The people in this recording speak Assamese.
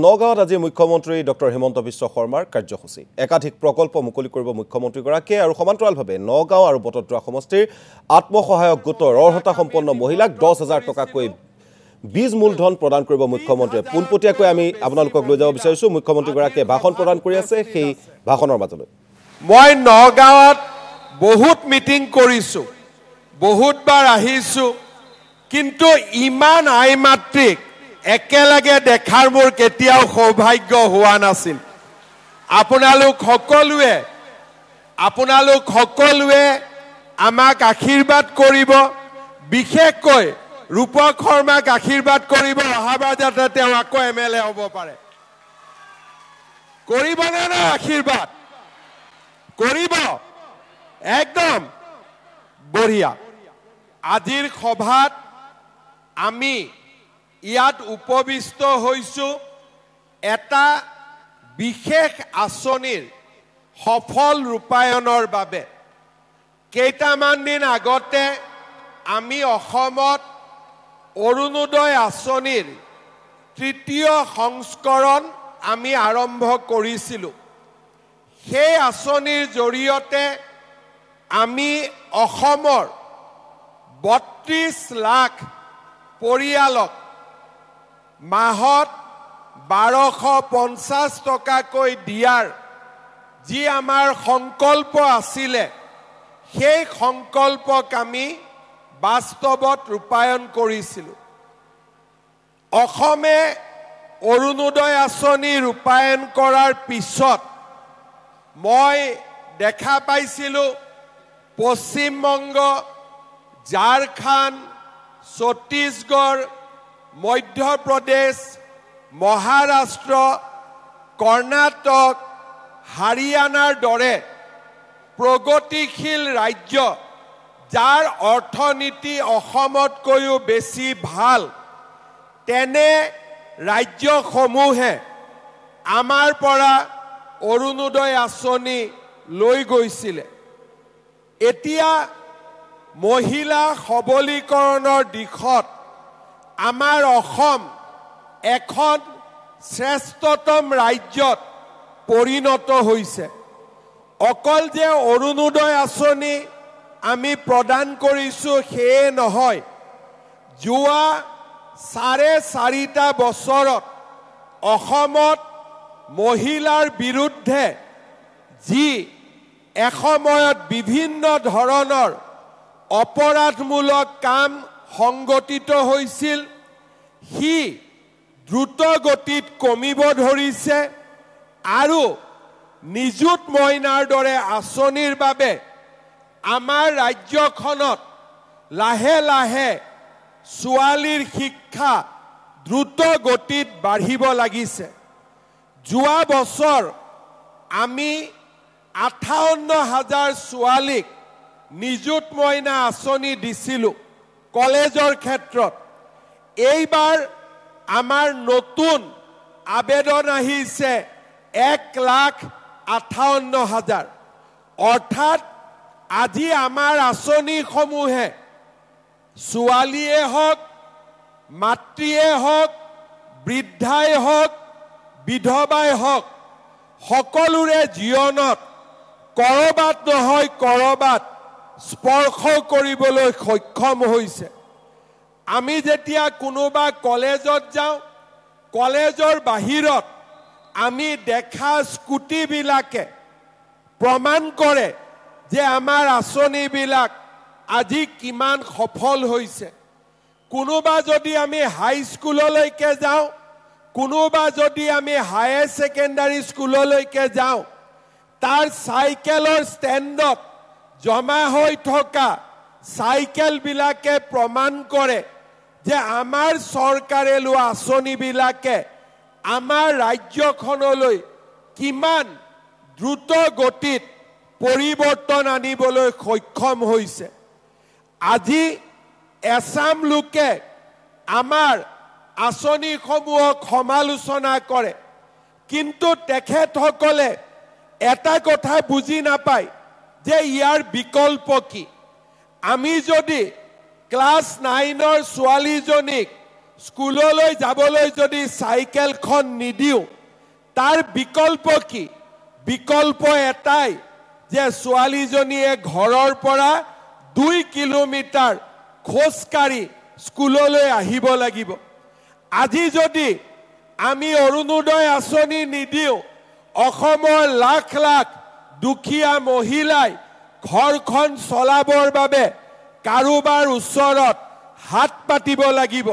নগাঁৱত আজি মুখ্যমন্ত্ৰী ডক্টৰ হিমন্ত বিশ্ব শৰ্মাৰ কাৰ্যসূচী একাধিক প্ৰকল্প মুকলি কৰিব মুখ্যমন্ত্ৰীগৰাকীয়ে আৰু সমান্তৰালভাৱে নগাঁও আৰু বটদ্ৰা সমষ্টিৰ আত্মসহায়ক গোটৰ অৰ্হতা সম্পন্ন মহিলাক 10,000 টকাকৈ বীজ মূলধন প্ৰদান কৰিব মুখ্যমন্ত্ৰীয়ে পোনপটীয়াকৈ আমি আপোনালোকক লৈ যাব বিচাৰিছো মুখ্যমন্ত্ৰীগৰাকীয়ে ভাষণ প্ৰদান কৰি আছে সেই ভাষণৰ মাজলৈ মই নগাঁৱত বহুত মিটিং কৰিছো বহুতবাৰ আহিছো কিন্তু ইমান আইমাত্ৰিক একেলগে দেখাৰ মোৰ কেতিয়াও সৌভাগ্য হোৱা নাছিল আপোনালোক সকলোৱে আমাক আশীৰ্বাদ কৰিব বিশেষকৈ ৰূপক শৰ্মাক আশীৰ্বাদ কৰিব অহাবাৰ যাতে তেওঁ আকৌ এমএলএ হ'ব পাৰে কৰিবনে না আশীৰ্বাদ কৰিব একদম বঢ়িয়া আজিৰ সভাত আমি ইয়াত উপবিষ্ট হৈছো এটা বিশেষ আঁচনিৰ সফল ৰূপায়ণৰ বাবে কেইটামান দিন আগতে আমি অসমত অৰুণোদয় আঁচনিৰ তৃতীয় সংস্কৰণ আমি আৰম্ভ কৰিছিলো সেই আঁচনিৰ জৰিয়তে আমি অসমৰ 32 লাখ পৰিয়ালক মাহত 1250 টকাকৈ দিয়াৰ যি আমাৰ সংকল্প আছিলে সেই সংকল্পক আমি বাস্তৱত ৰূপায়ণ কৰিছিলো অসমে অৰুণোদয় আঁচনি ৰূপায়ণ কৰাৰ পিছত মই দেখা পাইছিলো পশ্চিমবংগ ঝাৰখণ্ড ছত্তীশগড় মধ্যপ্ৰদেশ মহাৰাষ্ট্ৰ কৰ্ণাটক হাৰিয়ানাৰ দৰে প্ৰগতিশীল ৰাজ্য যাৰ অৰ্থনীতি অসমতকৈও বেছি ভাল তেনে ৰাজ্যসমূহে আমাৰ পৰা অৰুণোদয় আঁচনি লৈ গৈছিলে এতিয়া মহিলা সবলীকৰণৰ দিশত আমাৰ অসম এখন শ্ৰেষ্ঠতম ৰাজ্যত পৰিণত হৈছে অকল যে অৰুণোদয় আঁচনি আমি প্ৰদান কৰিছো সেয়ে নহয় যোৱা 4.5 বছৰত অসমত মহিলাৰ বিৰুদ্ধে যি এসময়ত বিভিন্ন ধৰণৰ অপৰাধমূলক কাম সংগঠিত হৈছিল হি দ্ৰুত গতিত কমিব ধৰিছে আৰু নিযুত মইনাৰ দৰে আঁচনিৰ বাবে আমাৰ ৰাজ্যখনত লাহে লাহে ছোৱালীৰ শিক্ষা দ্ৰুত গতিত বাঢ়িব লাগিছে যোৱা বছৰ আমি 58,000 ছোৱালীক নিযুত মইনা আঁচনি দিছিলো কলেজৰ ক্ষেত্ৰত এইবাৰ আমাৰ নতুন আবেদন আহিছে 1,58,000 অৰ্থাৎ আজি আমাৰ আঁচনিসমূহে ছোৱালীয়ে হওক মাতৃয়ে হওক বৃদ্ধাই হওক বিধৱাই হওক সকলোৰে জীৱনত কৰবাত নহয় কৰবাত স্পৰ্শ কৰিবলৈ সক্ষম হৈছে আমি যেতিয়া কোনোবা কলেজত যাওঁ কলেজৰ বাহিৰত আমি দেখা স্কুটিবিলাকে প্ৰমাণ কৰে যে আমাৰ আঁচনিবিলাক আজি কিমান সফল হৈছে কোনোবা যদি আমি হাই স্কুললৈকে যাওঁ কোনোবা যদি আমি হায়াৰ সেকেন্ডাৰী স্কুললৈকে যাওঁ তাৰ সাইকেলৰ ষ্টেণ্ডত জমা হৈ থকা সাইকেলবিলাকে প্ৰমাণ কৰে যে আমাৰ চৰকাৰে লোৱা আঁচনিবিলাকে আমাৰ ৰাজ্যখনলৈ কিমান দ্ৰুত গতিত পৰিৱৰ্তন আনিবলৈ সক্ষম হৈছে আজি এছাম লোকে আমাৰ আঁচনিসমূহক সমালোচনা কৰে কিন্তু তেখেতসকলে এটা কথা বুজি নাপায় যে ইয়াৰ বিকল্প কি আমি যদি ক্লাস 9 ৰ ছোৱালীজনীক স্কুললৈ যাবলৈ যদি চাইকেলখন নিদিওঁ তাৰ বিকল্প কি বিকল্প এটাই যে ছোৱালীজনীয়ে ঘৰৰ পৰা 2 কিলোমিটাৰ খোজকাঢ়ি স্কুললৈ আহিব লাগিব আজি যদি আমি অৰুণোদয় আঁচনি নিদিওঁ অসমৰ লাখ লাখ দুখীয়া মহিলাই ঘৰখন চলাবৰ বাবে কাৰোবাৰ ওচৰত হাত পাতিব লাগিব